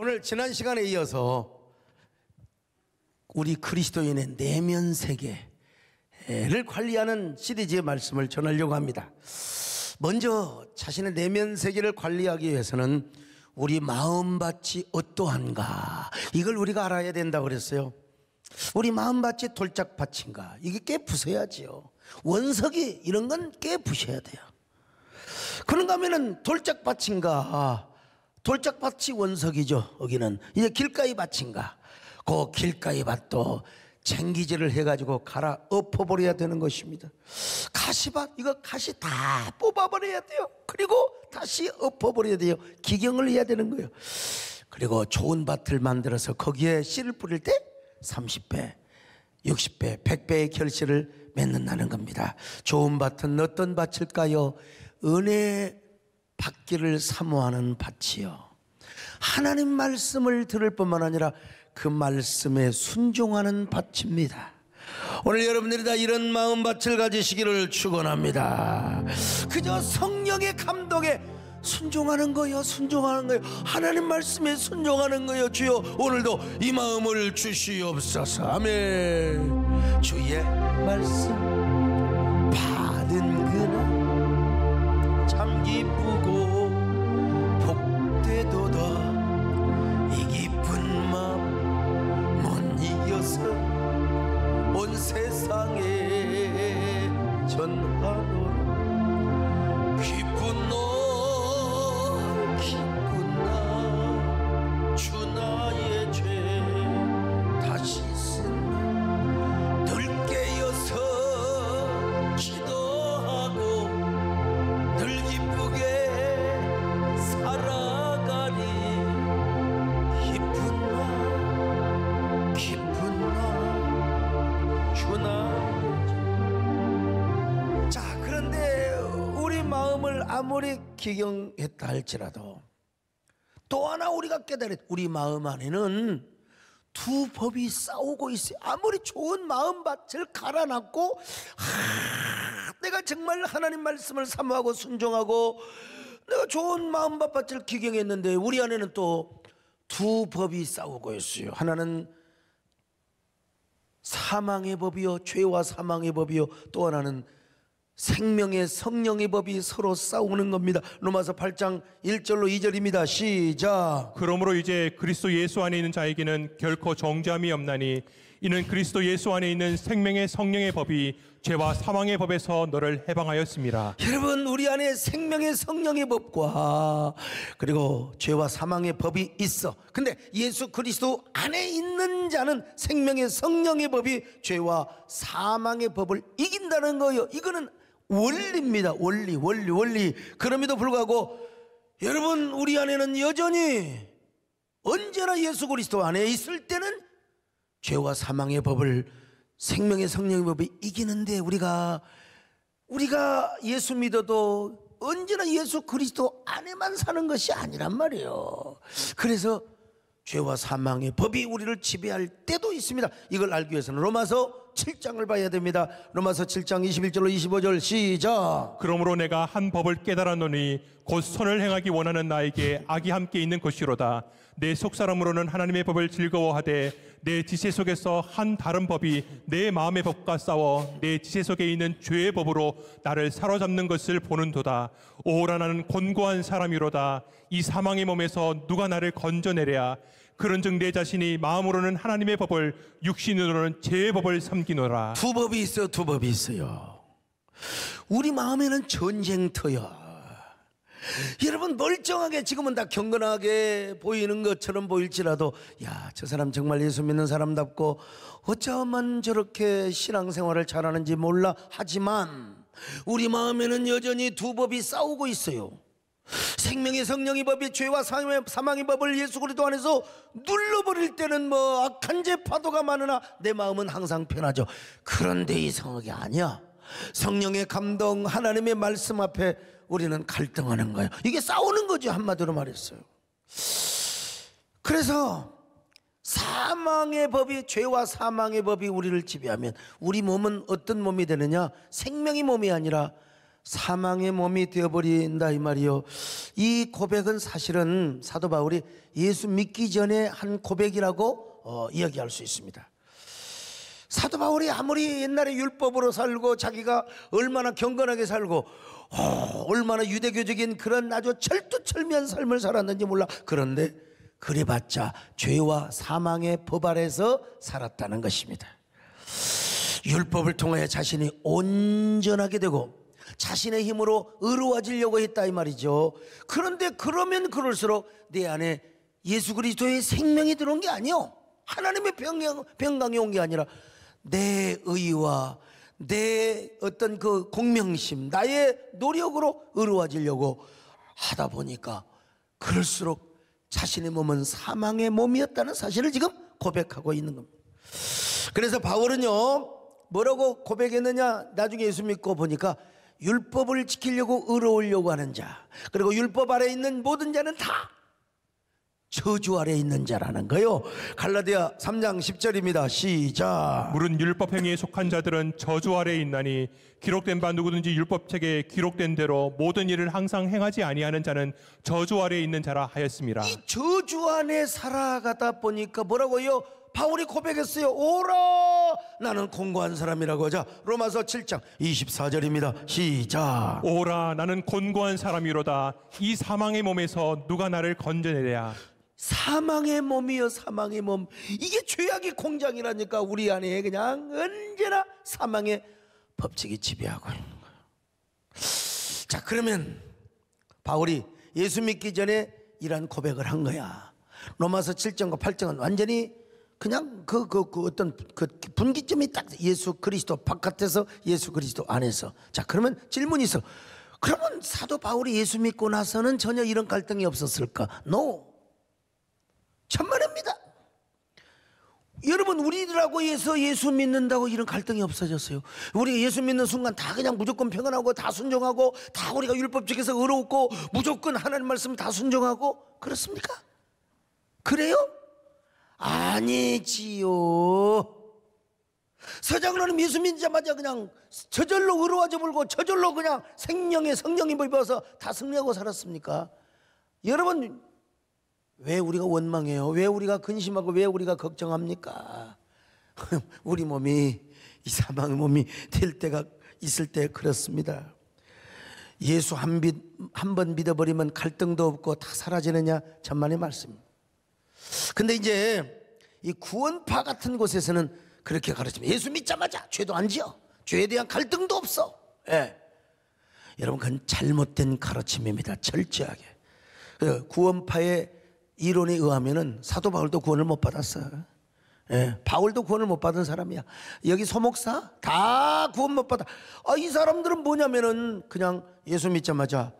오늘 지난 시간에 이어서 우리 그리스도인의 내면 세계를 관리하는 시리즈의 말씀을 전하려고 합니다. 먼저 자신의 내면 세계를 관리하기 위해서는 우리 마음밭이 어떠한가, 이걸 우리가 알아야 된다고 그랬어요. 우리 마음밭이 돌짝밭인가, 이게 깨부숴야지요. 원석이 이런 건 깨부셔야 돼요. 그런가 하면은 돌짝밭인가, 돌짝밭이 원석이죠. 여기는 이제 길가의 밭인가, 그 길가의 밭도 챙기질을 해가지고 갈아 엎어버려야 되는 것입니다. 가시밭, 이거 가시 다 뽑아버려야 돼요. 그리고 다시 엎어버려야 돼요. 기경을 해야 되는 거예요. 그리고 좋은 밭을 만들어서 거기에 씨를 뿌릴 때 30배, 60배, 100배의 결실을 맺는다는 겁니다. 좋은 밭은 어떤 밭일까요? 은혜 받기를 사모하는 밭이요, 하나님 말씀을 들을 뿐만 아니라 그 말씀에 순종하는 밭입니다. 오늘 여러분들이 다 이런 마음밭을 가지시기를 축원합니다. 그저 성령의 감동에 순종하는 거요, 순종하는 거요, 하나님 말씀에 순종하는 거요. 주여 오늘도 이 마음을 주시옵소서. 아멘. 주의 말씀 받은 그날 참 기쁘고 복되도다. 이 기쁜 마음 못 이겨서 온 세상에 전하노라. 기쁜 날 기쁜 날 주 나의 죄 다시 쓴 늘 깨어서 기도하고 늘 기쁘게 살아가리. 기쁜 날 기쁜 날 주 나의 죄. 자, 그런데 우리 마음을 아무리 기경했다 할지라도 또 하나 우리가 깨달아야 돼. 우리 마음 안에는 두 법이 싸우고 있어요. 아무리 좋은 마음밭을 갈아놨고 내가 정말 하나님 말씀을 사모하고 순종하고 내가 좋은 마음밭을 기경했는데 우리 안에는 또 두 법이 싸우고 있어요. 하나는 사망의 법이요, 죄와 사망의 법이요, 또 하나는 생명의 성령의 법이 서로 싸우는 겁니다. 로마서 8장 1절로 2절입니다. 시작. 그러므로 이제 그리스도 예수 안에 있는 자에게는 결코 정죄함이 없나니 이는 그리스도 예수 안에 있는 생명의 성령의 법이 죄와 사망의 법에서 너를 해방하였습니다. 여러분, 우리 안에 생명의 성령의 법과 그리고 죄와 사망의 법이 있어. 근데 예수 그리스도 안에 있는 자는 생명의 성령의 법이 죄와 사망의 법을 이긴다는 거예요. 이거는 원리입니다. 원리. 그럼에도 불구하고 여러분, 우리 안에는 여전히 언제나 예수 그리스도 안에 있을 때는 죄와 사망의 법을 생명의 성령의 법이 이기는데 우리가 예수 믿어도 언제나 예수 그리스도 안에만 사는 것이 아니란 말이에요. 그래서 죄와 사망의 법이 우리를 지배할 때도 있습니다. 이걸 알기 위해서는 로마서 7장을 봐야 됩니다. 로마서 7장 21절로 25절 시작. 그러므로 내가 한 법을 깨달았노니 곧 선을 행하기 원하는 나에게 악이 함께 있는 것이로다. 내 속사람으로는 하나님의 법을 즐거워하되 내 지체 속에서 한 다른 법이 내 마음의 법과 싸워 내 지체 속에 있는 죄의 법으로 나를 사로잡는 것을 보는도다. 오라, 나는 곤고한 사람이로다. 이 사망의 몸에서 누가 나를 건져내랴. 그런즉 내 자신이 마음으로는 하나님의 법을, 육신으로는 죄의 법을 섬기노라. 두 법이 있어요. 두 법이 있어요. 우리 마음에는 전쟁터야. 여러분, 멀쩡하게 지금은 다 경건하게 보이는 것처럼 보일지라도 야, 저 사람 정말 예수 믿는 사람답고 어쩌면 저렇게 신앙생활을 잘하는지 몰라 하지만 우리 마음에는 여전히 두 법이 싸우고 있어요. 생명의 성령의 법이 죄와 사망의 법을 예수 그리스도 안에서 눌러버릴 때는 뭐 악한 죄 파도가 많으나 내 마음은 항상 편하죠. 그런데 이상하게 아니야. 성령의 감동, 하나님의 말씀 앞에 우리는 갈등하는 거예요. 이게 싸우는 거죠, 한마디로 말했어요. 그래서 사망의 법이, 죄와 사망의 법이 우리를 지배하면 우리 몸은 어떤 몸이 되느냐? 생명의 몸이 아니라 사망의 몸이 되어버린다 이 말이요. 이 고백은 사실은 사도 바울이 예수 믿기 전에 한 고백이라고 이야기할 수 있습니다. 사도 바울이 아무리 옛날에 율법으로 살고 자기가 얼마나 경건하게 살고 얼마나 유대교적인 그런 아주 철두철미한 삶을 살았는지 몰라. 그런데 그래봤자 죄와 사망의 법 아래서 살았다는 것입니다. 율법을 통해 자신이 온전하게 되고 자신의 힘으로 의로워지려고 했다 이 말이죠. 그런데 그러면 그럴수록 내 안에 예수 그리스도의 생명이 들어온 게 아니요, 하나님의 평강이 온 게 아니라 내 의와 내 어떤 그 공명심, 나의 노력으로 의로워지려고 하다 보니까 그럴수록 자신의 몸은 사망의 몸이었다는 사실을 지금 고백하고 있는 겁니다. 그래서 바울은요 뭐라고 고백했느냐, 나중에 예수 믿고 보니까 율법을 지키려고 의로우려고 하는 자, 그리고 율법 아래에 있는 모든 자는 다 저주 아래에 있는 자라는 거요. 갈라디아 3장 10절입니다. 시작. 물은 율법 행위에 속한 자들은 저주 아래에 있나니 기록된 바 누구든지 율법책에 기록된 대로 모든 일을 항상 행하지 아니하는 자는 저주 아래에 있는 자라 하였습니다. 이 저주 안에 살아가다 보니까 뭐라고요? 바울이 고백했어요. 오라, 나는 곤고한 사람이라고. 자, 로마서 7장 24절입니다. 시작. 오라, 나는 곤고한 사람이로다. 이 사망의 몸에서 누가 나를 건져내랴. 사망의 몸이요, 사망의 몸. 이게 죄악의 공장이라니까. 우리 안에 그냥 언제나 사망의 법칙이 지배하고 있는 거예요. 자, 그러면 바울이 예수 믿기 전에 이런 고백을 한 거야. 로마서 7장과 8장은 완전히 그냥 어떤 분기점이 딱 예수 그리스도 바깥에서 예수 그리스도 안에서. 자, 그러면 질문이 있어. 그러면 사도 바울이 예수 믿고 나서는 전혀 이런 갈등이 없었을까? No. 천만입니다. 여러분, 우리들하고 해서 예수 믿는다고 이런 갈등이 없어졌어요. 우리가 예수 믿는 순간 다 그냥 무조건 평안하고 다 순종하고 다 우리가 율법적에서 의롭고 무조건 하나님 말씀 다 순종하고 그렇습니까? 그래요? 아니지요. 서장로는 예수 믿자마자 그냥 저절로 의로워져 버리고 저절로 그냥 생명의 성령이 입어서 다 승리하고 살았습니까? 여러분, 왜 우리가 원망해요? 왜 우리가 근심하고 왜 우리가 걱정합니까? 우리 몸이 이 사망의 몸이 될 때가 있을 때 그렇습니다. 예수 한 번 믿어버리면 갈등도 없고 다 사라지느냐? 천만의 말씀입니다. 근데 이제 이 구원파 같은 곳에서는 그렇게 가르칩니다. 예수 믿자마자 죄도 안 지어, 죄에 대한 갈등도 없어. 예. 여러분, 그건 잘못된 가르침입니다. 철저하게. 구원파의 이론에 의하면은 사도 바울도 구원을 못 받았어. 예. 바울도 구원을 못 받은 사람이야. 여기 소목사 다 구원 못 받아. 이 사람들은 뭐냐면은 그냥 예수 믿자마자,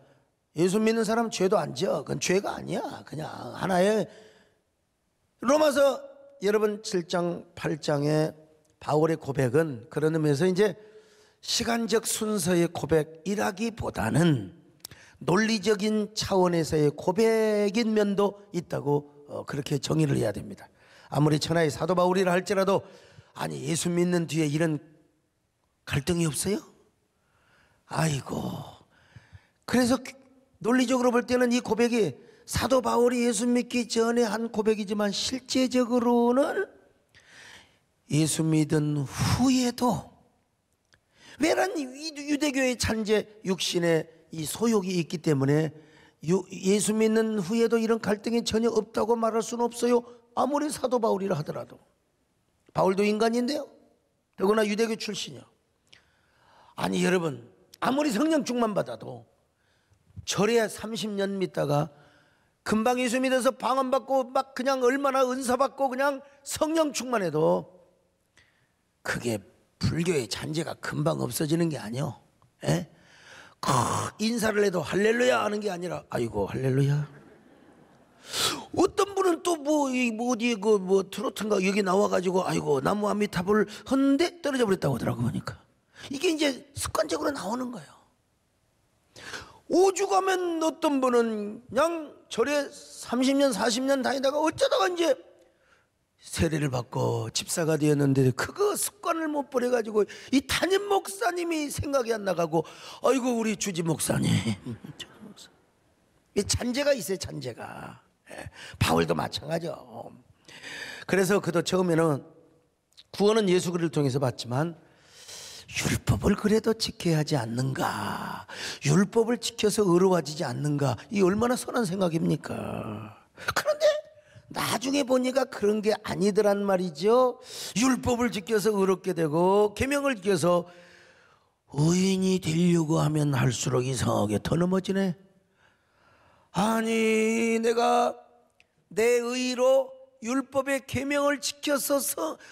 예수 믿는 사람 죄도 안 지어. 그건 죄가 아니야. 그냥 하나의. 로마서 여러분 7장 8장의 바울의 고백은 그런 의미에서 이제 시간적 순서의 고백이라기보다는 논리적인 차원에서의 고백인 면도 있다고 그렇게 정의를 해야 됩니다. 아무리 천하의 사도 바울이라 할지라도 아니, 예수 믿는 뒤에 이런 갈등이 없어요? 아이고. 그래서 논리적으로 볼 때는 이 고백이 사도 바울이 예수 믿기 전에 한 고백이지만 실제적으로는 예수 믿은 후에도, 왜란 유대교의 잔재 육신의 이 소욕이 있기 때문에 예수 믿는 후에도 이런 갈등이 전혀 없다고 말할 수는 없어요. 아무리 사도 바울이라 하더라도. 바울도 인간인데요, 더구나 유대교 출신이요. 아니 여러분, 아무리 성령 충만 받아도 절에 30년 믿다가 금방 예수 믿어서 방언받고 막 그냥 얼마나 은사받고 그냥 성령 충만해도 그게 불교의 잔재가 금방 없어지는 게 아니요. 예? 인사를 해도 할렐루야 하는 게 아니라 아이고 할렐루야. 어떤 분은 또 어디 트로트인가 여기 나와가지고 아이고 나무 아미타불 했는데 떨어져 버렸다고 하더라고. 보니까 이게 이제 습관적으로 나오는 거예요. 오죽하면 어떤 분은 그냥 절에 30년 40년 다니다가 어쩌다가 이제 세례를 받고 집사가 되었는데 그거 습관을 못 버려가지고 이 담임 목사님이 생각이 안 나가고, 아이고 우리 주지 목사님 이 잔재가 있어요, 잔재가. 바울도 마찬가지죠. 그래서 그도 처음에는 구원은 예수 그리스도를 통해서 받지만 율법을 그래도 지켜야 하지 않는가, 율법을 지켜서 의로워지지 않는가, 이 얼마나 선한 생각입니까? 그런데 나중에 보니까 그런 게 아니더란 말이죠. 율법을 지켜서 의롭게 되고 계명을 지켜서 의인이 되려고 하면 할수록 이상하게 더 넘어지네. 아니 내가 내 의로 율법의 계명을 지켜서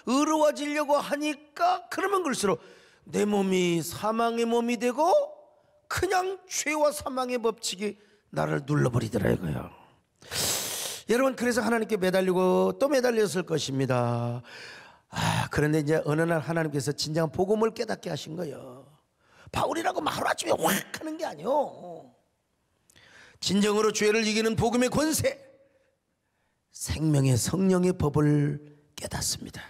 의로워지려고 하니까 그러면 그럴수록 내 몸이 사망의 몸이 되고 그냥 죄와 사망의 법칙이 나를 눌러버리더라고요. 여러분, 그래서 하나님께 매달리고 또 매달렸을 것입니다. 그런데 이제 어느 날 하나님께서 진정한 복음을 깨닫게 하신 거예요. 바울이라고 하루아침에 확 하는 게 아니요. 진정으로 죄를 이기는 복음의 권세, 생명의 성령의 법을 깨닫습니다.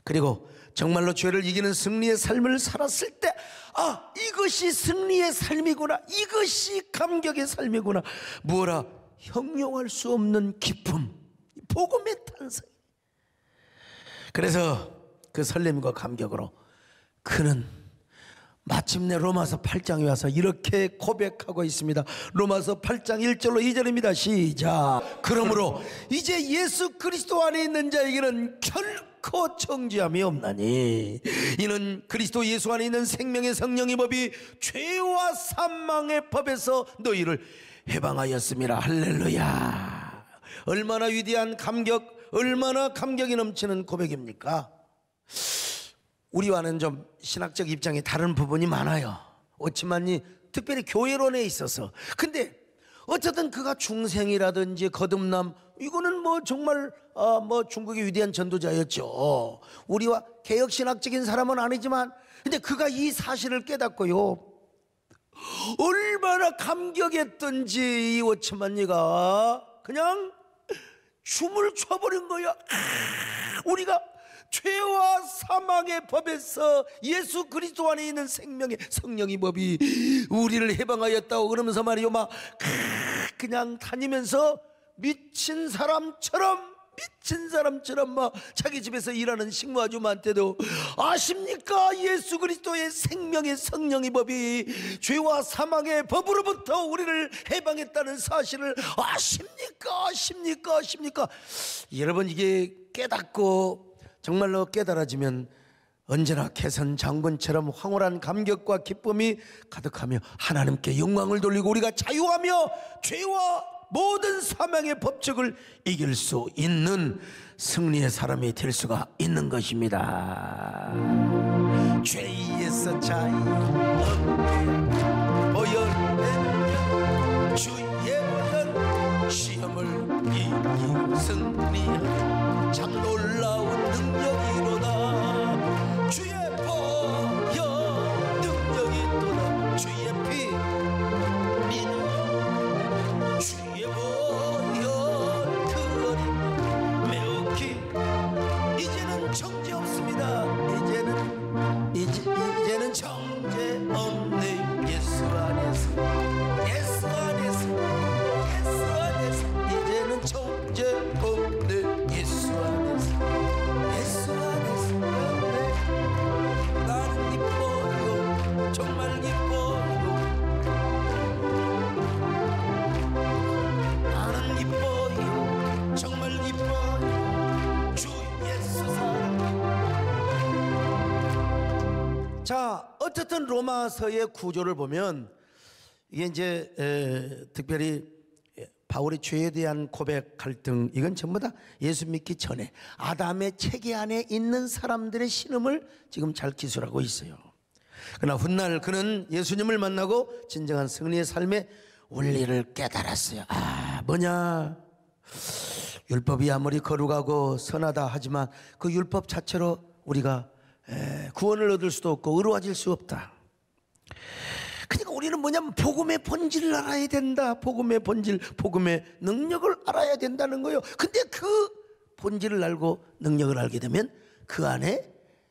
그리고 정말로 죄를 이기는 승리의 삶을 살았을 때, 이것이 승리의 삶이구나, 이것이 감격의 삶이구나, 뭐라 형용할 수 없는 기쁨, 복음의 탄생. 그래서 그 설렘과 감격으로 그는 마침내 로마서 8장에 와서 이렇게 고백하고 있습니다. 로마서 8장 1절로 2절입니다. 시작. 그러므로 이제 예수 그리스도 안에 있는 자에게는 결코 정죄함이 없나니 이는 그리스도 예수 안에 있는 생명의 성령의 법이 죄와 사망의 법에서 너희를 해방하였습니다. 할렐루야. 얼마나 위대한 감격, 얼마나 감격이 넘치는 고백입니까? 우리와는 좀 신학적 입장이 다른 부분이 많아요. 어찌만이 특별히 교회론에 있어서. 근데 어쨌든 그가 중생이라든지 거듭남, 이거는 뭐 정말 뭐 중국의 위대한 전도자였죠. 우리와 개혁신학적인 사람은 아니지만, 근데 그가 이 사실을 깨닫고요, 얼마나 감격했던지 이 오츠만니가 그냥 춤을 춰버린 거야. 우리가 죄와 사망의 법에서 예수 그리스도 안에 있는 생명의 성령의 법이 우리를 해방하였다고 그러면서 말이요, 막 그냥 다니면서 미친 사람처럼 막 자기 집에서 일하는 식모아줌마한테도, 아십니까? 예수 그리스도의 생명의 성령의 법이 죄와 사망의 법으로부터 우리를 해방했다는 사실을 아십니까? 여러분, 이게 깨닫고 정말로 깨달아지면 언제나 개선 장군처럼 황홀한 감격과 기쁨이 가득하며 하나님께 영광을 돌리고 우리가 자유하며 죄와 모든 사망의 법칙을 이길 수 있는 승리의 사람이 될 수가 있는 것입니다. 죄에서 자유롭게 보혈된 주의 보혈, 시험을 이긴 승리하는 참 놀라운 능력이로다. 주의 보혈 능력이 또다. 주의 피 주의 보혈 그 어린 매우 기. 이제는 정죄 없습니다. 이제는 정죄 없네. 예수 안에서 이제는 정죄 없네. 예수 안에서 나는 기뻐요. 정말 기뻐요. 나는 기뻐요. 정말 기뻐요. 주 예수 사랑. 자, 어쨌든 로마서의 구조를 보면 이게 이제 특별히 바울의 죄에 대한 고백, 갈등, 이건 전부 다 예수 믿기 전에 아담의 체계 안에 있는 사람들의 신음을 지금 잘 기술하고 있어요. 그러나 훗날 그는 예수님을 만나고 진정한 승리의 삶의 원리를 깨달았어요. 뭐냐? 율법이 아무리 거룩하고 선하다 하지만 그 율법 자체로 우리가 구원을 얻을 수도 없고 의로워질 수 없다. 그러니까 우리는 뭐냐면 복음의 본질을 알아야 된다. 복음의 본질, 복음의 능력을 알아야 된다는 거예요. 근데 그 본질을 알고 능력을 알게 되면 그 안에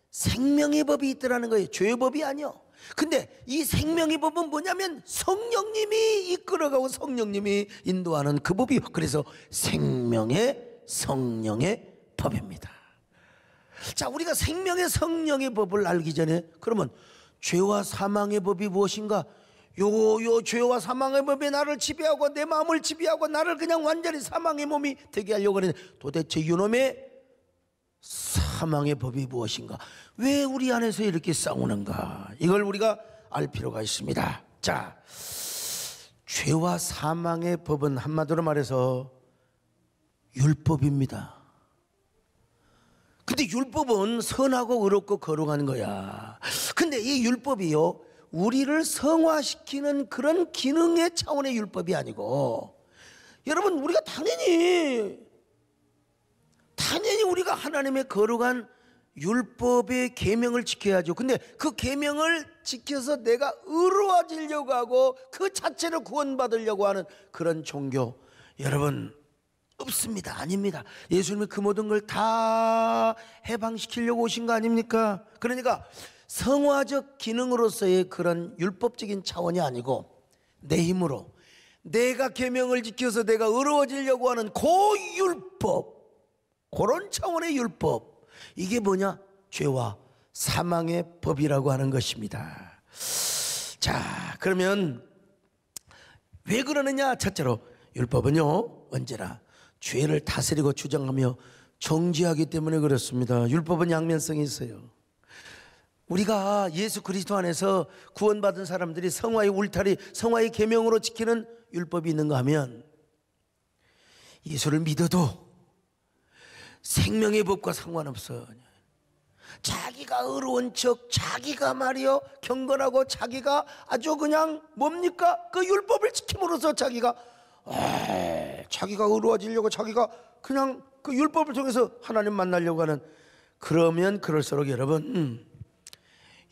생명의 법이 있더라는 거예요. 죄의 법이 아니요. 근데 이 생명의 법은 뭐냐면 성령님이 이끌어가고 성령님이 인도하는 그 법이, 그래서 생명의 성령의 법입니다. 자, 우리가 생명의 성령의 법을 알기 전에 그러면 죄와 사망의 법이 무엇인가? 요 죄와 사망의 법이 나를 지배하고 내 마음을 지배하고 나를 그냥 완전히 사망의 몸이 되게 하려고 하는데, 도대체 이놈의 사망의 법이 무엇인가? 왜 우리 안에서 이렇게 싸우는가? 이걸 우리가 알 필요가 있습니다. 자, 죄와 사망의 법은 한마디로 말해서 율법입니다. 근데 율법은 선하고 의롭고 거룩한 거야. 근데 이 율법이요, 우리를 성화시키는 그런 기능의 차원의 율법이 아니고, 여러분, 우리가 당연히 우리가 하나님의 거룩한 율법의 계명을 지켜야죠. 근데 그 계명을 지켜서 내가 의로워지려고 하고 그 자체로 구원받으려고 하는 그런 종교, 여러분, 없습니다. 아닙니다. 예수님이 그 모든 걸 다 해방시키려고 오신 거 아닙니까? 그러니까 성화적 기능으로서의 그런 율법적인 차원이 아니고 내 힘으로 내가 계명을 지켜서 내가 의로워지려고 하는 그 율법, 그런 차원의 율법, 이게 뭐냐? 죄와 사망의 법이라고 하는 것입니다. 자, 그러면 왜 그러느냐? 첫째로 율법은요, 언제나 죄를 다스리고 주장하며 정죄하기 때문에 그렇습니다. 율법은 양면성이 있어요. 우리가 예수 그리스도 안에서 구원받은 사람들이 성화의 울타리, 성화의 계명으로 지키는 율법이 있는가 하면, 예수를 믿어도 생명의 법과 상관없어. 자기가 의로운 척, 자기가 말이요 경건하고 자기가 아주 그냥 뭡니까? 그 율법을 지킴으로써 자기가 의로워지려고 자기가 그냥 그 율법을 통해서 하나님 만나려고 하는, 그러면 그럴수록 여러분,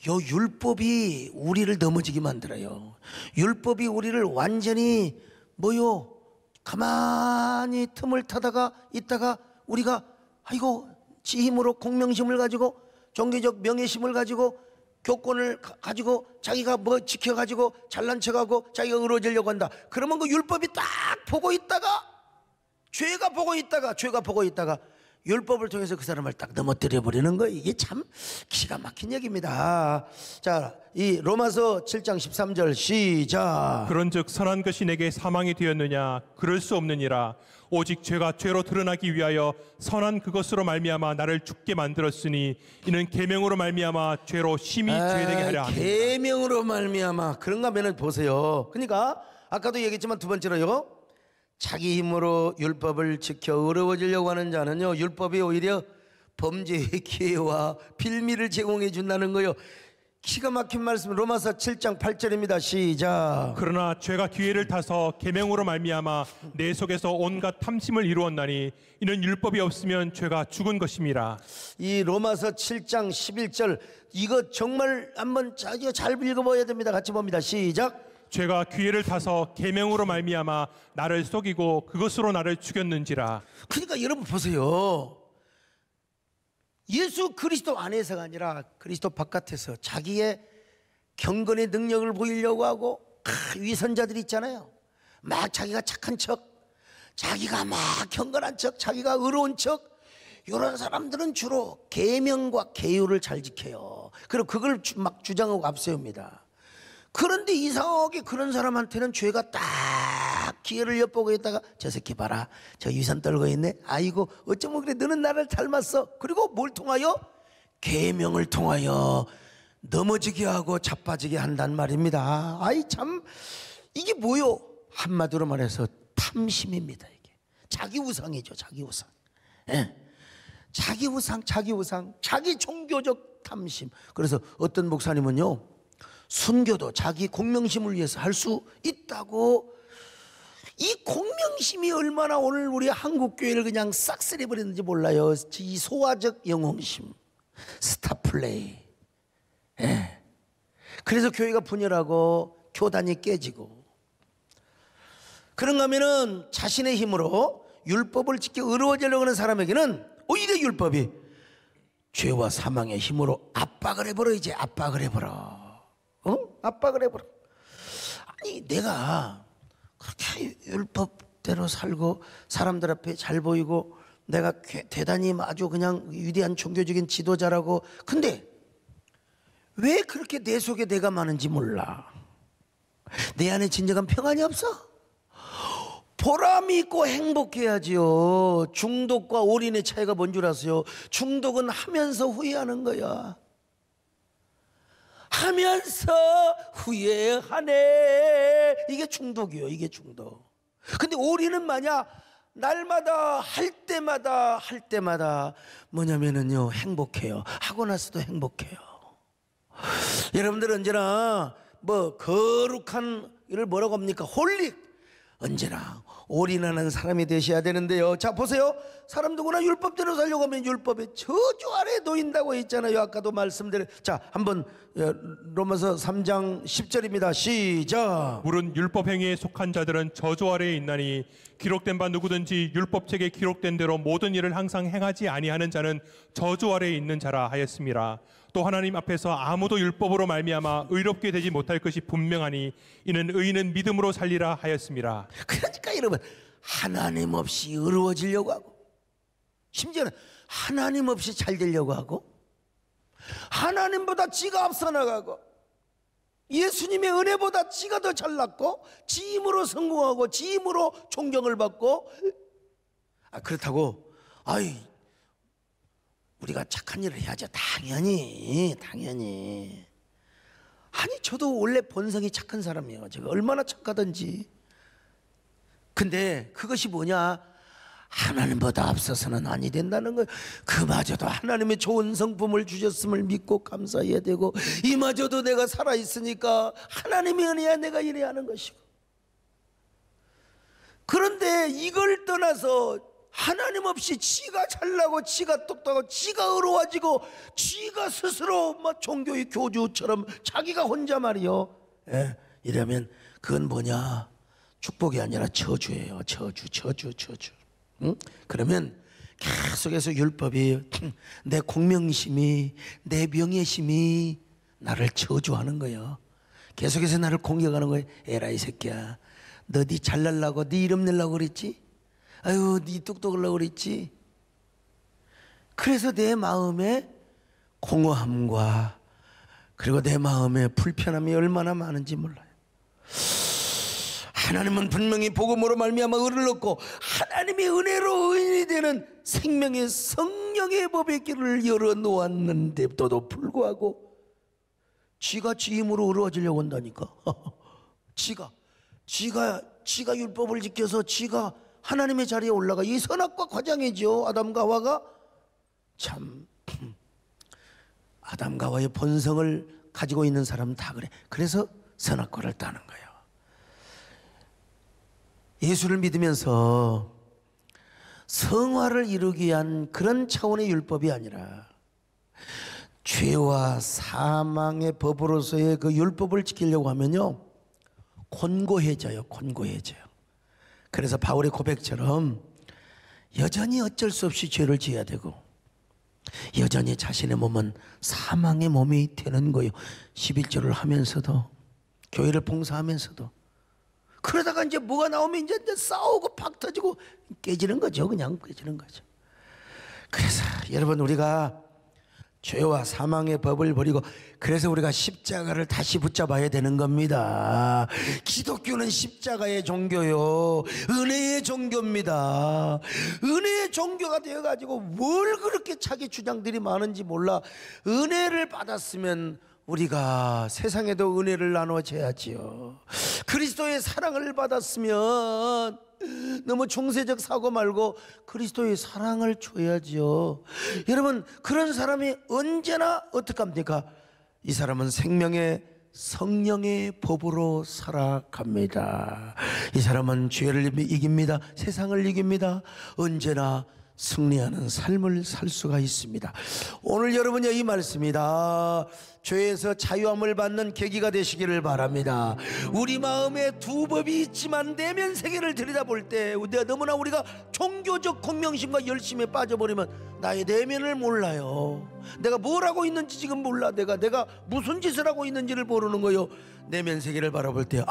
요 율법이 우리를 넘어지게 만들어요. 율법이 우리를 완전히 뭐요? 가만히 틈을 타다가 있다가 우리가 아이고 지 힘으로 공명심을 가지고 종교적 명예심을 가지고 교권을 가지고 자기가 뭐 지켜가지고 잘난 척하고 자기가 의로워지려고 한다. 그러면 그 율법이 딱 보고 있다가 죄가 보고 있다가 율법을 통해서 그 사람을 딱 넘어뜨려 버리는 거예요. 이게 참 기가 막힌 얘기입니다. 자, 이 로마서 7장 13절 시작. 그런즉 선한 것이 내게 사망이 되었느냐? 그럴 수 없느니라. 오직 죄가 죄로 드러나기 위하여 선한 그것으로 말미암아 나를 죽게 만들었으니 이는 계명으로 말미암아 죄로 심히 죄되게 하려 함이니라. 계명으로 말미암아. 그런가 하면은 보세요. 그러니까 아까도 얘기했지만 두 번째로요, 자기 힘으로 율법을 지켜 의로워지려고 하는 자는요, 율법이 오히려 범죄의 기회와 빌미를 제공해 준다는 거요. 기가 막힌 말씀, 로마서 7장 8절입니다. 시작. 그러나 죄가 기회를 타서 계명으로 말미암아 내 속에서 온갖 탐심을 이루었나니 이는 율법이 없으면 죄가 죽은 것임이라. 이 로마서 7장 11절, 이거 정말 한번 잘 읽어봐야 됩니다. 같이 봅니다. 시작. 죄가 기회를 타서 계명으로 말미암아 나를 속이고 그것으로 나를 죽였는지라. 그러니까 여러분 보세요. 예수 그리스도 안에서가 아니라 그리스도 바깥에서 자기의 경건의 능력을 보이려고 하고 위선자들 있잖아요. 막 자기가 착한 척, 자기가 막 경건한 척, 자기가 의로운 척, 이런 사람들은 주로 계명과 계율을 잘 지켜요. 그리고 그걸 막 주장하고 앞세웁니다. 그런데 이상하게 그런 사람한테는 죄가 딱 기회를 엿보고 있다가, 저 새끼 봐라, 저 위선 떨고 있네, 아이고 어쩌면 그래, 너는 나를 닮았어. 그리고 뭘 통하여? 계명을 통하여 넘어지게 하고 자빠지게 한단 말입니다. 아이 참, 이게 뭐요? 한마디로 말해서 탐심입니다. 이게 자기 우상이죠. 자기 우상. 예. 자기 우상, 자기 종교적 탐심. 그래서 어떤 목사님은요, 순교도 자기 공명심을 위해서 할 수 있다고. 이 공명심이 얼마나 오늘 우리 한국교회를 그냥 싹쓸이 버리는지 몰라요. 이 소화적 영웅심, 스타플레이. 예. 그래서 교회가 분열하고 교단이 깨지고. 그런가 하면은 자신의 힘으로 율법을 지켜 의로워지려고 하는 사람에게는 오히려 율법이 죄와 사망의 힘으로 압박을 해버려. 이제 압박을 해버려. 압박을 해버려. 아니 내가 그렇게 율법대로 살고 사람들 앞에 잘 보이고 내가 대단히 아주 그냥 위대한 종교적인 지도자라고, 근데 왜 그렇게 내 속에 내가 많은지 몰라. 내 안에 진정한 평안이 없어. 보람이 있고 행복해야지요. 중독과 올인의 차이가 뭔 줄 아세요? 중독은 하면서 후회하는 거야. 하면서 후회하네. 이게 중독이요. 이게 중독. 근데 올인은 만약 날마다 할 때마다 뭐냐면은요, 행복해요. 하고 나서도 행복해요. 여러분들 언제나 뭐 거룩한 일을 뭐라고 합니까? 홀릭. 언제나 올인하는 사람이 되셔야 되는데요. 자 보세요. 사람 누구나 율법대로 살려고 하면 율법의 저주 아래 놓인다고 했잖아요. 아까도 말씀드린. 자 한번 로마서 3장 10절입니다. 시작. 물은 율법 행위에 속한 자들은 저주 아래에 있나니 기록된 바 누구든지 율법책에 기록된 대로 모든 일을 항상 행하지 아니하는 자는 저주 아래에 있는 자라 하였습니다. 또 하나님 앞에서 아무도 율법으로 말미암아 의롭게 되지 못할 것이 분명하니 이는 의인은 믿음으로 살리라 하였습니다. 그러니까 여러분, 하나님 없이 의로워지려고 하고, 심지어는 하나님 없이 잘 되려고 하고, 하나님보다 지가 앞서 나가고, 예수님의 은혜보다 지가 더 잘났고, 지 힘으로 성공하고, 지 힘으로 존경을 받고, 그렇다고 우리가 착한 일을 해야죠. 당연히. 아니 저도 원래 본성이 착한 사람이에요. 제가 얼마나 착하든지. 근데 그것이 뭐냐? 하나님보다 앞서서는 아니 된다는 거예요. 그마저도 하나님의 좋은 성품을 주셨음을 믿고 감사해야 되고, 이마저도 내가 살아있으니까 하나님의 은혜야 내가 이래야 하는 것이고. 그런데 이걸 떠나서 하나님 없이 지가 잘나고 지가 똑똑하고 지가 의로워지고 지가 스스로 막 종교의 교주처럼 자기가 혼자 말이요, 이러면 그건 뭐냐? 축복이 아니라 저주예요. 저주. 그러면 계속해서 율법이 내 공명심이, 내 명예심이 나를 저주하는 거예요. 계속해서 나를 공격하는 거예요. 에라이 새끼야, 너 네 잘날라고 네 이름 내려고 그랬지? 아유, 네 똑똑하려고 그랬지? 그래서 내 마음에 공허함과 그리고 내 마음에 불편함이 얼마나 많은지 몰라요. 하나님은 분명히 복음으로 말미암아 의를 얻고 하나님의 은혜로 의인이 되는 생명의 성령의 법의 길을 열어놓았는데도 불구하고 지가 지 힘으로 의로워지려고 한다니까. 지가 율법을 지켜서 지가 하나님의 자리에 올라가. 이 선악과 과장이죠. 아담과 하와가 참 아담과 하와의 본성을 가지고 있는 사람은 다 그래. 그래서 선악과를 따는 거예요. 예수를 믿으면서 성화를 이루기 위한 그런 차원의 율법이 아니라 죄와 사망의 법으로서의 그 율법을 지키려고 하면요, 곤고해져요. 그래서 바울의 고백처럼 여전히 어쩔 수 없이 죄를 지어야 되고 여전히 자신의 몸은 사망의 몸이 되는 거예요. 11조를 하면서도, 교회를 봉사하면서도. 그러다가 이제 뭐가 나오면 이제 싸우고 팍 터지고 깨지는 거죠. 그냥 깨지는 거죠. 그래서 여러분, 우리가 죄와 사망의 법을 버리고, 그래서 우리가 십자가를 다시 붙잡아야 되는 겁니다. 기독교는 십자가의 종교요, 은혜의 종교입니다. 은혜의 종교가 되어가지고 뭘 그렇게 자기 주장들이 많은지 몰라. 은혜를 받았으면 우리가 세상에도 은혜를 나눠줘야지요. 그리스도의 사랑을 받았으면 너무 중세적 사고 말고 그리스도의 사랑을 줘야죠. 여러분, 그런 사람이 언제나 어떻게 합니까? 이 사람은 생명의 성령의 법으로 살아갑니다. 이 사람은 죄를 이깁니다. 세상을 이깁니다. 언제나 승리하는 삶을 살 수가 있습니다. 오늘 여러분의 이 말씀이다. 죄에서 자유함을 받는 계기가 되시기를 바랍니다. 우리 마음에 두 법이 있지만 내면 세계를 들여다볼 때 너무나 우리가 종교적 공명심과 열심에 빠져버리면 나의 내면을 몰라요. 내가 뭘 하고 있는지 지금 몰라. 내가 무슨 짓을 하고 있는지를 모르는 거요. 내면 세계를 바라볼 때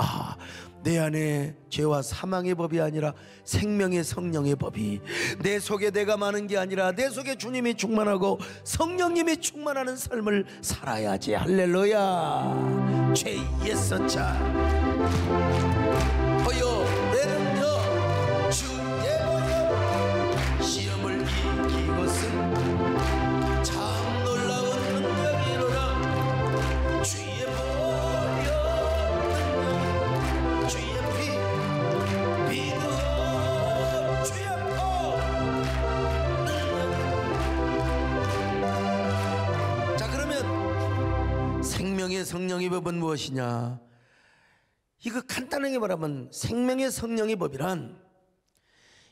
내 안에 죄와 사망의 법이 아니라 생명의 성령의 법이, 내 속에 내가 많은 게 아니라 내 속에 주님이 충만하고 성령님이 충만하는 삶을 살아야지. 할렐루야. 죄 옛선자 허여 내는요 주의 번역 시험을 이기고은 참 놀라운 능력이로라. 주의 번역 주의 피 믿어 주의 피. 자, 그러면 생명의 성령의 법은 무엇이냐? 이거 간단하게 말하면 생명의 성령의 법이란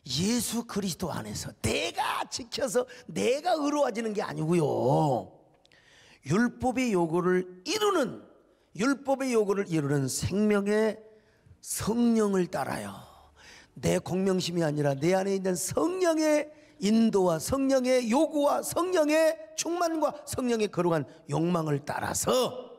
예수 그리스도 안에서 내가 지켜서 내가 의로워지는 게 아니고요, 율법의 요구를 이루는 생명의 성령을 따라요. 내 공명심이 아니라 내 안에 있는 성령의 인도와 성령의 요구와 성령의 충만과 성령의 거룩한 욕망을 따라서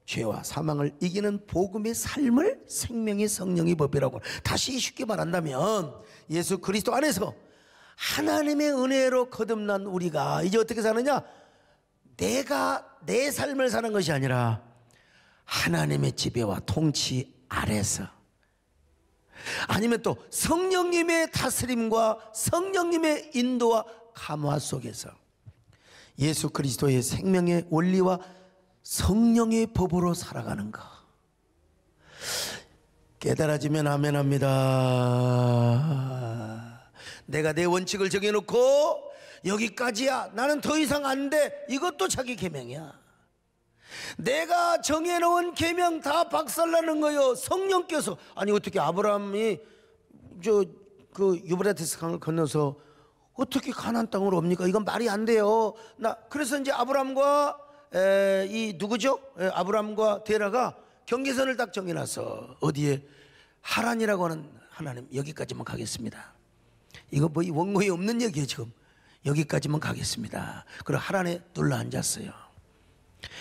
죄와 사망을 이기는 복음의 삶을 생명의 성령의 법이라고. 다시 쉽게 말한다면 예수 그리스도 안에서 하나님의 은혜로 거듭난 우리가 이제 어떻게 사느냐? 내가 내 삶을 사는 것이 아니라 하나님의 지배와 통치 아래서, 아니면 또 성령님의 다스림과 성령님의 인도와 감화 속에서 예수 그리스도의 생명의 원리와 성령의 법으로 살아가는 것. 깨달아지면 아멘합니다. 내가 내 원칙을 정해놓고 여기까지야, 나는 더 이상 안 돼, 이것도 자기 계명이야. 내가 정해놓은 계명 다 박살나는 거요. 성령께서, 아니 어떻게 아브라함이 그 유브라테스 강을 건너서 어떻게 가나안 땅으로 옵니까? 이건 말이 안 돼요. 그래서 이제 아브라함과 이 누구죠? 아브라함과 데라가 경계선을 딱 정해놨어. 어디에? 하란이라고 하는 하나님, 여기까지만 가겠습니다. 이거 뭐 원고에 없는 얘기예요. 지금 여기까지만 가겠습니다. 그리고 하란에 눌러 앉았어요.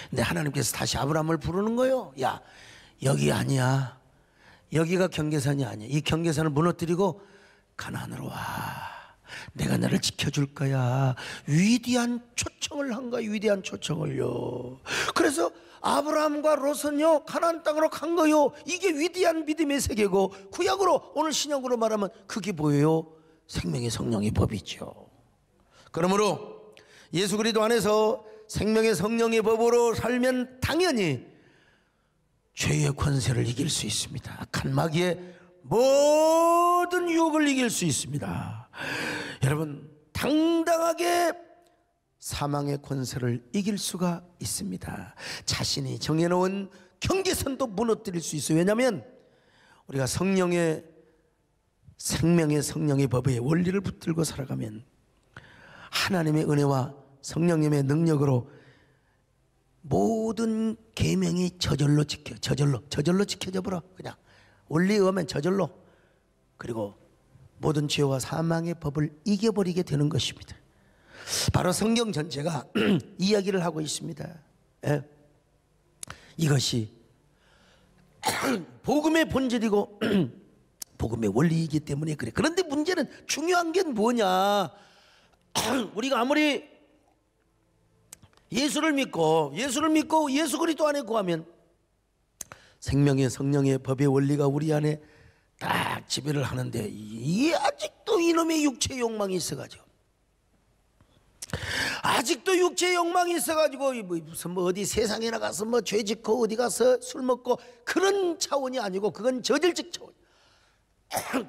근데 하나님께서 다시 아브라함을 부르는 거예요. 야, 여기 아니야. 여기가 경계선이 아니야. 이 경계선을 무너뜨리고 가나안으로 와. 내가 너를 지켜줄 거야. 위대한 초청을 한 거야. 위대한 초청을요. 그래서 아브라함과 롯은요 가나안 땅으로 간 거요. 이게 위대한 믿음의 세계고, 구약으로 오늘 신약으로 말하면 그게 뭐예요? 생명의 성령의 법이죠. 그러므로 예수 그리스도 안에서 생명의 성령의 법으로 살면 당연히 죄의 권세를 이길 수 있습니다. 악한 마귀의 모든 유혹을 이길 수 있습니다. 여러분, 당당하게 사망의 권세를 이길 수가 있습니다. 자신이 정해놓은 경계선도 무너뜨릴 수 있어요. 왜냐하면 우리가 성령의 생명의 성령의 법의 원리를 붙들고 살아가면 하나님의 은혜와 성령님의 능력으로 모든 계명이 저절로 지켜져 버려. 그냥 원리에 의하면 저절로. 그리고 모든 죄와 사망의 법을 이겨버리게 되는 것입니다. 바로 성경 전체가 이야기를 하고 있습니다. 예. 이것이 복음의 본질이고 복음의 원리이기 때문에 그래. 그런데 문제는, 중요한 게 뭐냐? 우리가 아무리 예수를 믿고 예수 그리스도 안에 구하면 생명의 성령의 법의 원리가 우리 안에 딱 지배를 하는데, 이게 아직도 이놈의 육체의 욕망이 있어가지고, 무슨 어디 세상에 나가서 죄 짓고 어디 가서 술 먹고 그런 차원이 아니고, 그건 저질적 차원.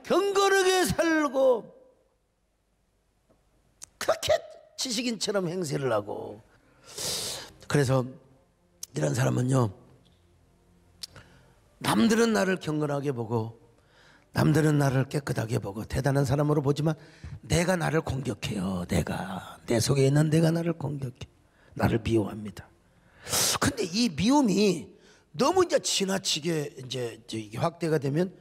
경건하게 살고 그렇게 지식인처럼 행세를 하고. 그래서 이런 사람은요, 남들은 나를 경건하게 보고 남들은 나를 깨끗하게 보고 대단한 사람으로 보지만 내가 나를 공격해요. 내 속에 있는 내가 나를 공격해. 나를 비호합니다. 근데 이 미움이 너무 이제 지나치게 이제 이게 확대가 되면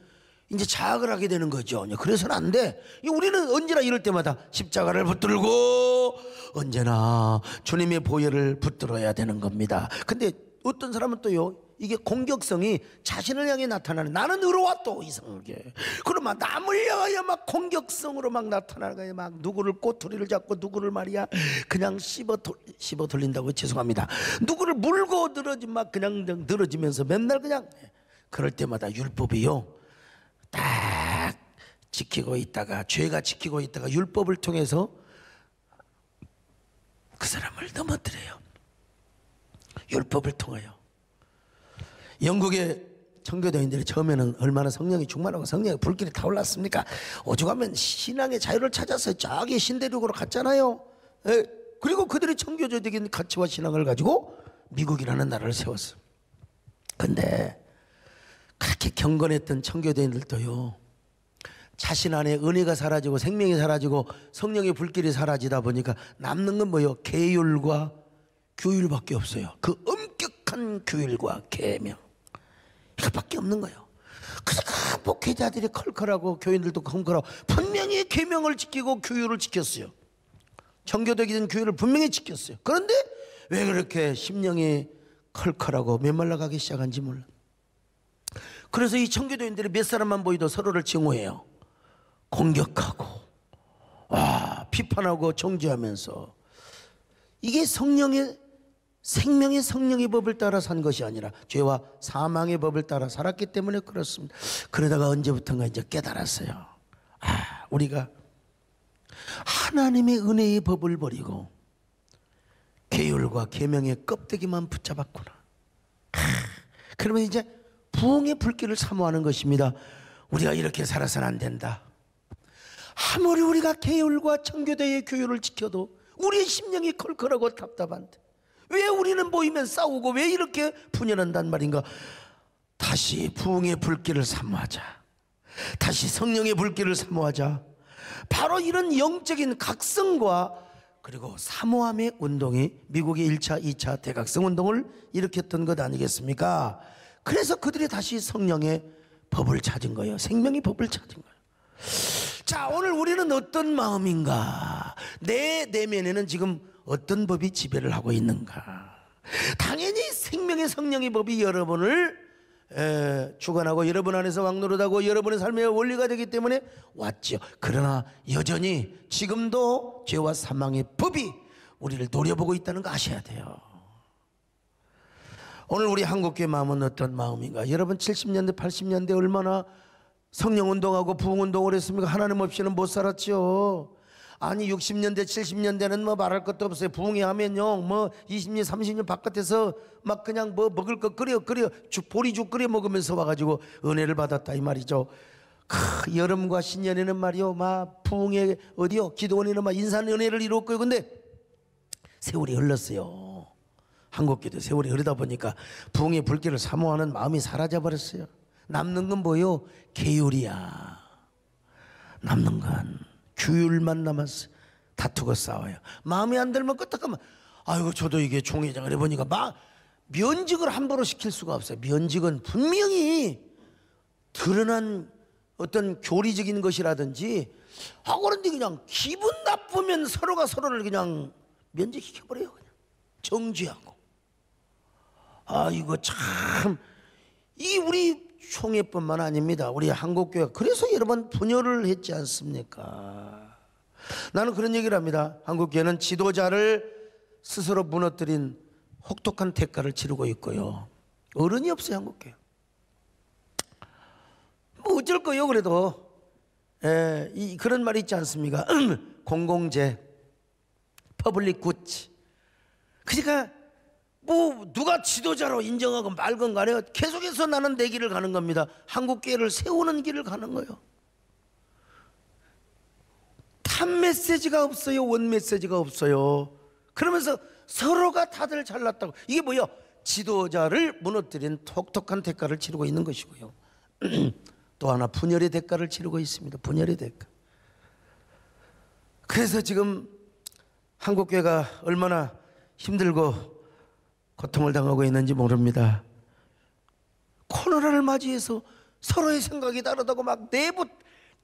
이제 자학을 하게 되는 거죠. 그래서는 안 돼. 우리는 언제나 이럴 때마다 십자가를 붙들고 언제나 주님의 보혈을 붙들어야 되는 겁니다. 근데 어떤 사람은 또요, 이게 공격성이 자신을 향해 나타나는, 나는 의로와 또 이상하게, 그러면 남을 향하여 막 공격성으로 막 나타나는 거예요. 막 누구를 꼬투리를 잡고 누구를 말이야 그냥 씹어 돌린다고, 죄송합니다, 누구를 물고 막 그냥 늘어지면서 맨날 그냥, 그럴 때마다 율법이요 딱 지키고 있다가, 죄가 지키고 있다가 율법을 통해서 그 사람을 넘어뜨려요. 율법을 통하여. 영국의 청교도인들이 처음에는 얼마나 성령이 충만하고 성령의 불길이 타올랐습니까? 오죽하면 신앙의 자유를 찾아서 저기 신대륙으로 갔잖아요. 그리고 그들이 청교도적인 가치와 신앙을 가지고 미국이라는 나라를 세웠어요. 근데 그렇게 경건했던 청교도인들도요, 자신 안에 은혜가 사라지고 생명이 사라지고 성령의 불길이 사라지다 보니까 남는 건 뭐예요? 계율과 규율밖에 없어요. 그 엄격한 규율과 계명, 이것밖에 없는 거예요. 그래서 목회자들이 컬컬하고 교인들도 컬컬하고 분명히 계명을 지키고 규율을 지켰어요. 청교도적인 규율을 분명히 지켰어요. 그런데 왜 그렇게 심령이 컬컬하고 메말라가기 시작한지 몰라. 그래서 이 청교도인들이 몇 사람만 보이도 서로를 증오해요. 공격하고 비판하고 정죄하면서. 이게 생명의 성령의 법을 따라 산 것이 아니라 죄와 사망의 법을 따라 살았기 때문에 그렇습니다. 그러다가 언제부턴가 이제 깨달았어요. 우리가 하나님의 은혜의 법을 버리고 계율과 계명의 껍데기만 붙잡았구나. 그러면 이제 부흥의 불길을 사모하는 것입니다. 우리가 이렇게 살아서는 안 된다. 아무리 우리가 계율과 청교도의 교율을 지켜도 우리의 심령이 컬컬하고 답답한데 왜 우리는 모이면 싸우고 왜 이렇게 분열한단 말인가? 다시 부흥의 불길을 사모하자. 다시 성령의 불길을 사모하자. 바로 이런 영적인 각성과 그리고 사모함의 운동이 미국의 1차, 2차 대각성 운동을 일으켰던 것 아니겠습니까? 그래서 그들이 다시 성령의 법을 찾은 거예요. 생명의 법을 찾은 거예요. 자, 오늘 우리는 어떤 마음인가? 내 내면에는 지금 어떤 법이 지배를 하고 있는가? 당연히 생명의 성령의 법이 여러분을 주관하고 여러분 안에서 왕노릇하고 여러분의 삶의 원리가 되기 때문에 왔죠. 그러나 여전히 지금도 죄와 사망의 법이 우리를 노려보고 있다는 거 아셔야 돼요. 오늘 우리 한국교회 마음은 어떤 마음인가? 여러분 70년대 80년대 얼마나 성령운동하고 부흥운동을 했습니까? 하나님 없이는 못 살았죠. 아니 60년대 70년대는 뭐 말할 것도 없어요. 부흥이 하면요 뭐 20년 30년 바깥에서 막 그냥 뭐 먹을 거 끓여 보리죽 끓여 먹으면서 와가지고 은혜를 받았다 이 말이죠. 여름과 신년에는 말이요 막 부흥의 어디요 기도원에는 막 인산 은혜를 이뤘고요. 근데 세월이 흘렀어요. 한국교도 세월이 흐르다 보니까 부흥의 불길을 사모하는 마음이 사라져 버렸어요. 남는 건 뭐요? 계율이야. 남는 건 규율만 남았어. 다투고 싸워요. 마음에 안 들면 끄떡하면 아이고 저도 이게 총회장을 해보니까 막 면직을 함부로 시킬 수가 없어요. 면직은 분명히 드러난 어떤 교리적인 것이라든지 그런데 그냥 기분 나쁘면 서로가 서로를 그냥 면직시켜버려요. 그냥 정지하고. 이거 참 이 우리 총회뿐만 아닙니다. 우리 한국교회가 그래서 여러 번 분열을 했지 않습니까? 나는 그런 얘기를 합니다. 한국교회는 지도자를 스스로 무너뜨린 혹독한 대가를 치르고 있고요. 어른이 없어요. 한국교회. 뭐 어쩔 거요 그래도. 그런 말이 있지 않습니까? 공공재, 퍼블릭 굿즈. 그러니까 뭐 누가 지도자로 인정하고 말건 간에 계속해서 나는 내 길을 가는 겁니다. 한국교회를 세우는 길을 가는 거예요. 탑 메시지가 없어요. 원 메시지가 없어요. 그러면서 서로가 다들 잘났다고. 이게 뭐예요? 지도자를 무너뜨린 톡톡한 대가를 치르고 있는 것이고요. 또 하나 분열의 대가를 치르고 있습니다. 분열의 대가. 그래서 지금 한국교회가 얼마나 힘들고 고통을 당하고 있는지 모릅니다. 코로나를 맞이해서 서로의 생각이 다르다고 막 내부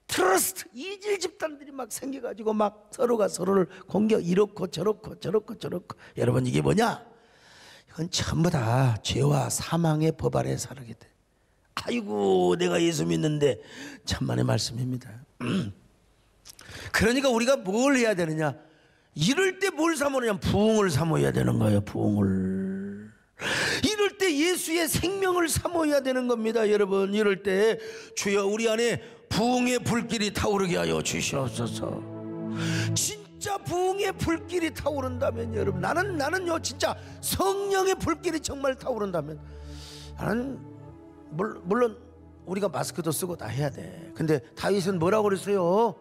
트러스트 이질 집단들이 막 생겨가지고 막 서로가 서로를 공격, 이렇고 저렇고. 여러분, 이게 뭐냐? 이건 전부 다 죄와 사망의 법 아래 살게 돼. 아이고, 내가 예수 믿는데. 천만의 말씀입니다. 그러니까 우리가 뭘 해야 되느냐? 이럴 때 뭘 사모느냐? 부흥을 사모해야 되는 거예요. 부흥을. 이럴 때 예수의 생명을 사모해야 되는 겁니다. 여러분, 이럴 때 주여 우리 안에 부흥의 불길이 타오르게 하여 주시옵소서. 진짜 부흥의 불길이 타오른다면, 여러분, 나는요 진짜 성령의 불길이 정말 타오른다면, 나는 물론 우리가 마스크도 쓰고 다 해야 돼. 근데 다윗은 뭐라고 그랬어요?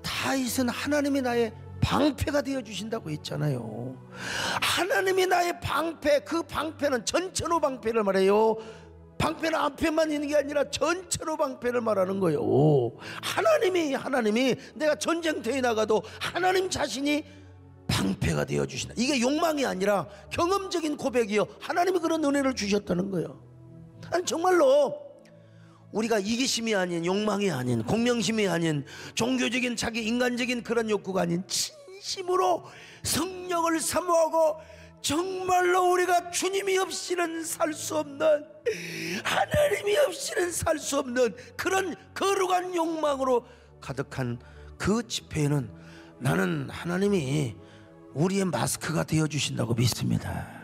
다윗은 하나님이 나의 방패가 되어주신다고 했잖아요. 하나님이 나의 방패, 그 방패는 전천후 방패를 말해요. 방패는 앞에만 있는 게 아니라 전천후 방패를 말하는 거예요. 하나님이 내가 전쟁터에 나가도 하나님 자신이 방패가 되어주신다. 이게 욕망이 아니라 경험적인 고백이요, 하나님이 그런 은혜를 주셨다는 거예요. 아니, 정말로 우리가 이기심이 아닌, 욕망이 아닌, 공명심이 아닌, 종교적인 자기 인간적인 그런 욕구가 아닌 진심으로 성령을 사모하고 정말로 우리가 주님이 없이는 살 수 없는, 하나님이 없이는 살 수 없는 그런 거룩한 욕망으로 가득한 그 집회에는 나는 하나님이 우리의 마스크가 되어주신다고 믿습니다.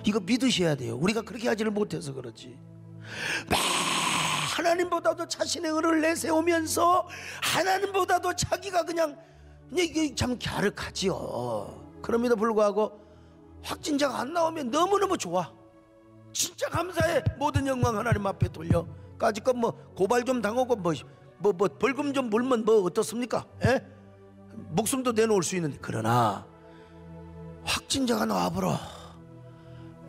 이거 믿으셔야 돼요. 우리가 그렇게 하지를 못해서 그렇지. 하나님보다도 자신의 의를 내세우면서 하나님보다도 자기가 그냥 이게 참 갸륵하지요. 그럼에도 불구하고 확진자가 안 나오면 너무너무 좋아. 진짜 감사해. 모든 영광 하나님 앞에 돌려. 까짓것 뭐 고발 좀 당하고 뭐 벌금 좀 물면 뭐 어떻습니까? 에? 목숨도 내놓을 수 있는데, 그러나 확진자가 나와버려,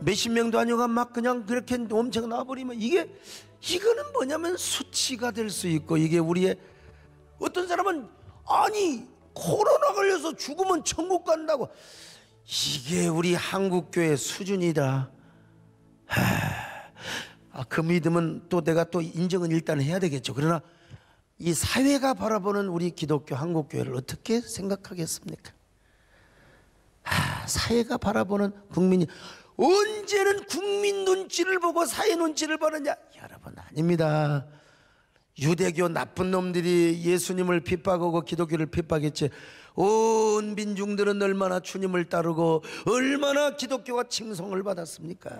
몇십 명도 아니고 막 그냥 그렇게 엄청 나와버리면 이거는 뭐냐면 수치가 될 수 있고, 이게 우리의, 어떤 사람은 아니 코로나 걸려서 죽으면 천국 간다고, 이게 우리 한국교회 수준이다. 그 믿음은 또 내가 또 인정은 일단 해야 되겠죠. 그러나 이 사회가 바라보는 우리 기독교 한국교회를 어떻게 생각하겠습니까? 사회가 바라보는 국민이 언제는 국민 눈치를 보고 사회 눈치를 보느냐? 여러분, 아닙니다. 유대교 나쁜 놈들이 예수님을 핍박하고 기독교를 핍박했지, 온 민중들은 얼마나 주님을 따르고 얼마나 기독교가 칭송을 받았습니까?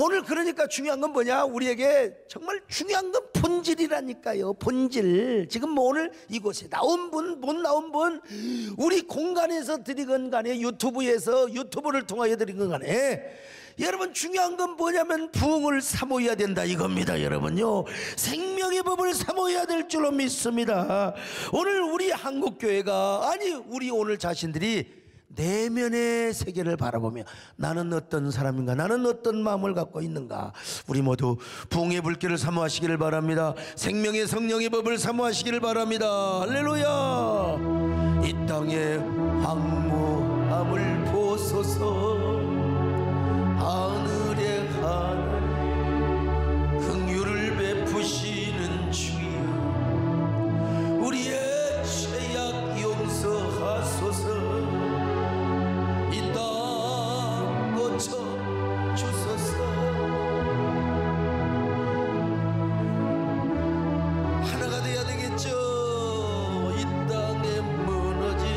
오늘 그러니까 중요한 건 뭐냐? 우리에게 정말 중요한 건 본질이라니까요. 본질. 지금 뭐 오늘 이곳에 나온 분, 못 나온 분, 우리 공간에서 드리건 간에, 유튜브에서 유튜브를 통하여 드리건 간에, 여러분 중요한 건 뭐냐면 부흥을 사모해야 된다 이겁니다. 여러분요, 생명의 법을 사모해야 될 줄로 믿습니다. 오늘 우리 한국교회가, 아니 우리 오늘 자신들이 내면의 세계를 바라보며 나는 어떤 사람인가, 나는 어떤 마음을 갖고 있는가, 우리 모두 부흥의 불길을 사모하시기를 바랍니다. 생명의 성령의 법을 사모하시기를 바랍니다. 할렐루야. 이 땅에 황무함을 보소서. 하늘의 하늘 긍휼을 베푸시는 주여, 우리의 죄악 용서하소서. 이 땅 고쳐 주소서. 하나가 돼야 되겠죠. 이 땅에 무너진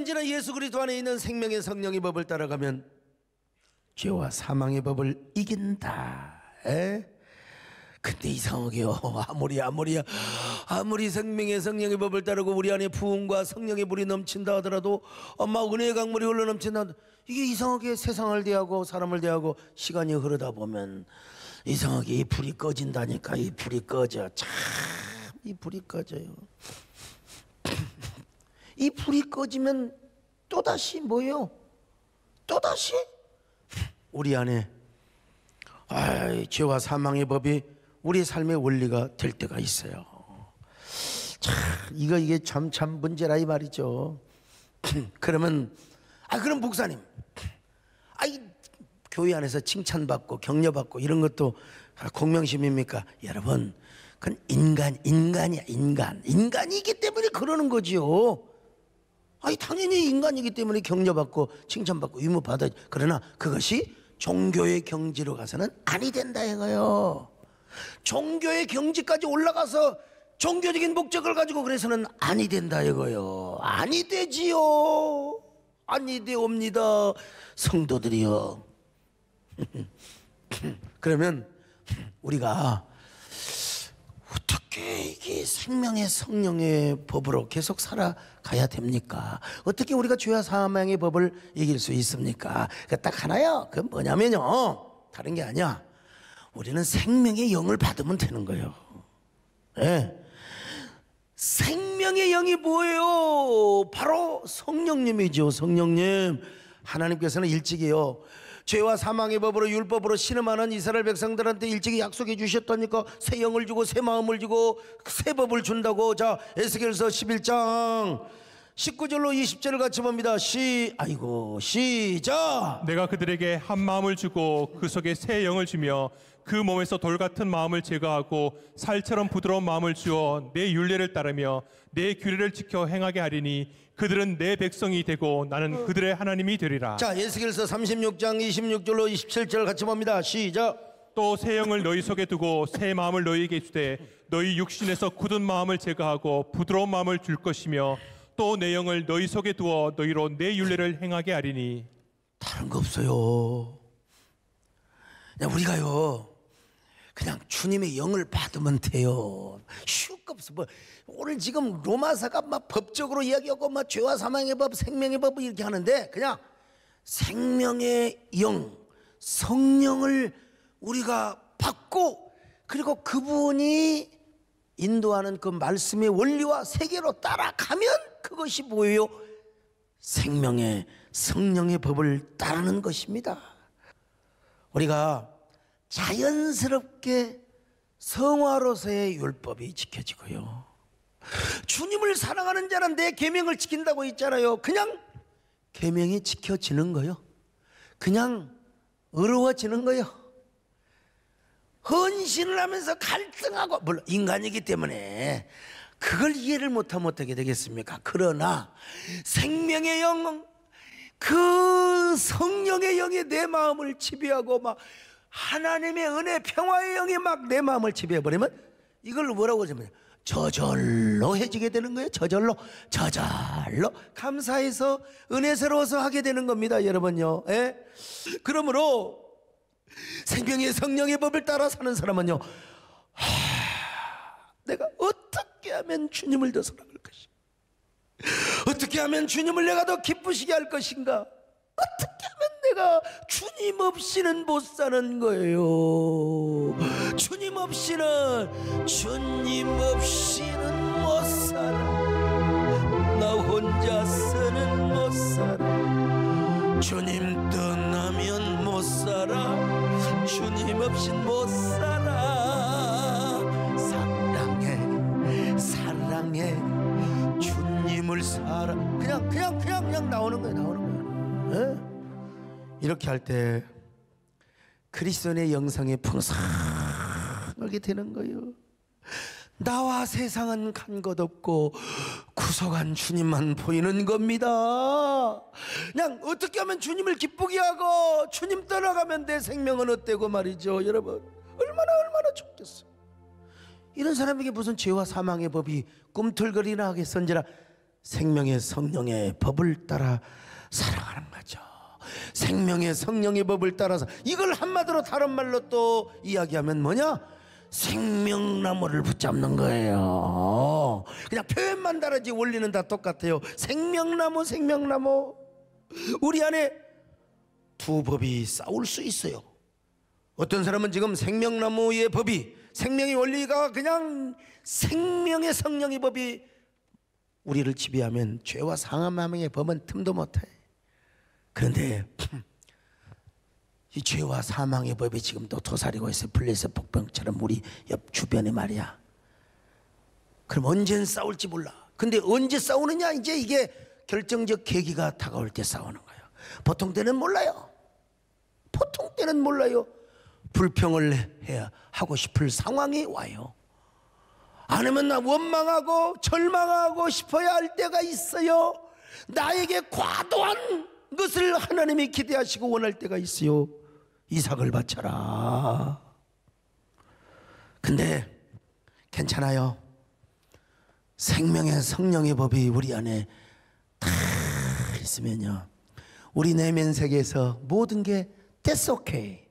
언제나 예수 그리스도 안에 있는 생명의 성령의 법을 따라가면 죄와 사망의 법을 이긴다. 근데 이상하게요, 아무리 생명의 성령의 법을 따르고 우리 안에 부흥과 성령의 불이 넘친다 하더라도 막 은혜의 강물이 흘러 넘친다 하더라도 이게 이상하게 세상을 대하고 사람을 대하고 시간이 흐르다 보면 이상하게 이 불이 꺼진다니까. 이 불이 꺼져. 참 이 불이 꺼져요. 이 불이 꺼지면 또다시 뭐예요? 또다시 우리 안에 죄와 사망의 법이 우리 삶의 원리가 될 때가 있어요. 참 이게 참 문제라 이 말이죠. 그러면 그럼 목사님, 교회 안에서 칭찬받고 격려받고 이런 것도 공명심입니까? 여러분, 그건 인간이야. 인간이기 때문에 그러는 거지요. 당연히 인간이기 때문에 격려받고 칭찬받고 유무받아야지. 그러나 그것이 종교의 경지로 가서는 아니 된다 이거요. 종교의 경지까지 올라가서 종교적인 목적을 가지고 그래서는 아니 된다 이거요. 아니 되지요. 아니 되옵니다, 성도들이요. 그러면 우리가 어떻게 이게 생명의 성령의 법으로 계속 살아가야 됩니까? 어떻게 우리가 죄와 사망의 법을 이길 수 있습니까? 딱 하나요. 그건 뭐냐면요, 다른 게 아니야. 우리는 생명의 영을 받으면 되는 거예요. 생명의 영이 뭐예요? 바로 성령님이죠. 성령님. 하나님께서는 일찍이요, 죄와 사망의 법으로 율법으로 신음하는 이스라엘 백성들한테 일찍이 약속해 주셨다니까. 새 영을 주고 새 마음을 주고 새 법을 준다고. 자, 에스겔서 11장 19절로 20절을 같이 봅니다. 시작. 내가 그들에게 한 마음을 주고 그 속에 새 영을 주며 그 몸에서 돌 같은 마음을 제거하고 살처럼 부드러운 마음을 주어 내 율례를 따르며 내 규례를 지켜 행하게 하리니 그들은 내 백성이 되고 나는 그들의 하나님이 되리라. 자, 에스겔서 36장 26절로 27절 같이 봅니다. 시작. 또 새 영을 너희 속에 두고 새 마음을 너희에게 주되 너희 육신에서 굳은 마음을 제거하고 부드러운 마음을 줄 것이며 또 내 영을 너희 속에 두어 너희로 내 율례를 행하게 하리니. 다른 거 없어요. 그냥 우리가요, 그냥 주님의 영을 받으면 돼요. 쉬울 거 없어. 오늘 지금 로마서가 막 법적으로 이야기하고 막 죄와 사망의 법, 생명의 법 이렇게 하는데 그냥 생명의 영, 성령을 우리가 받고 그리고 그분이 인도하는 그 말씀의 원리와 세계로 따라가면 그것이 뭐예요? 생명의 성령의 법을 따르는 것입니다. 우리가 자연스럽게 성화로서의 율법이 지켜지고요, 주님을 사랑하는 자는 내 계명을 지킨다고 있잖아요. 그냥 계명이 지켜지는 거요. 그냥 의로워지는 거요. 헌신을 하면서 갈등하고, 물론 인간이기 때문에 그걸 이해를 못하면 어떻게 되겠습니까? 그러나 생명의 영, 그 성령의 영이 내 마음을 지배하고 막 하나님의 은혜, 평화의 영이 막 내 마음을 지배해버리면 이걸 뭐라고 하냐면 저절로 해지게 되는 거예요. 저절로 감사해서 은혜스러워서 하게 되는 겁니다, 여러분요. 그러므로 생명의 성령의 법을 따라 사는 사람은요, 내가 어떻게 하면 주님을 더 사랑할 것인가, 어떻게 하면 주님을 내가 더 기쁘시게 할 것인가, 어떻게 하면 내가 주님 없이는 못 사는 거예요. 주님 없이는 못 살아. 나 혼자서는 못 살아. 주님 떠나면 못 살아. 주님 없인 못 살아. 사랑해 주님을 살아. 그냥 나오는 거예요. 이렇게 할 때 그리스도의 영성이 풍성하게 되는 거예요. 나와 세상은 간 것 없고 구속한 주님만 보이는 겁니다. 그냥 어떻게 하면 주님을 기쁘게 하고 주님 떠나가면 내 생명은 어때고 말이죠. 여러분, 얼마나 좋겠어요. 이런 사람에게 무슨 죄와 사망의 법이 꿈틀거리나 하겠선지라 생명의 성령의 법을 따라 살아가는 거죠. 생명의 성령의 법을 따라서, 이걸 한마디로 다른 말로 또 이야기하면 뭐냐? 생명나무를 붙잡는 거예요. 그냥 표현만 다르지 원리는 다 똑같아요. 생명나무, 생명나무. 우리 안에 두 법이 싸울 수 있어요. 어떤 사람은 지금 생명나무의 법이, 생명의 원리가 그냥 생명의 성령의 법이 우리를 지배하면 죄와 사망의 법은 틈도 못해. 그런데 이 죄와 사망의 법이 지금 또 도사리고 있어요. 블레셋 복병처럼 우리 옆 주변에 말이야. 그럼 언제는 싸울지 몰라. 근데 언제 싸우느냐? 이제 이게 결정적 계기가 다가올 때 싸우는 거예요. 보통 때는 몰라요. 보통 때는 몰라요. 불평을 해야 하고 싶을 상황이 와요. 안 하면 나 원망하고 절망하고 싶어야 할 때가 있어요. 나에게 과도한 것을 하나님이 기대하시고 원할 때가 있어요. 이삭을 바쳐라. 근데 괜찮아요. 생명의 성령의 법이 우리 안에 다 있으면요, 우리 내면 세계에서 모든 게 That's okay,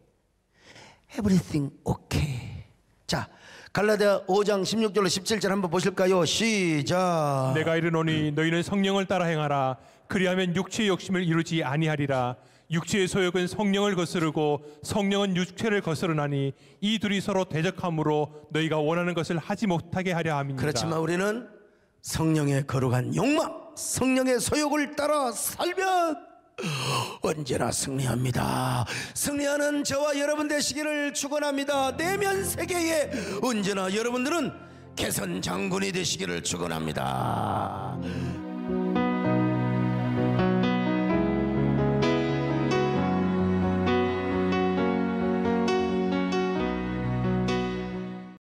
everything okay. 자, 갈라디아 5장 16절로 17절 한번 보실까요? 시작. 내가 이르노니 너희는 성령을 따라 행하라. 그리하면 육체의 욕심을 이루지 아니하리라. 육체의 소욕은 성령을 거스르고 성령은 육체를 거스르나니 이 둘이 서로 대적함으로 너희가 원하는 것을 하지 못하게 하려 함이니라. 그렇지만 우리는 성령의 거룩한 욕망, 성령의 소욕을 따라 살면 언제나 승리합니다. 승리하는 저와 여러분 되시기를 축원합니다. 내면 세계에 언제나 여러분들은 개선 장군이 되시기를 축원합니다.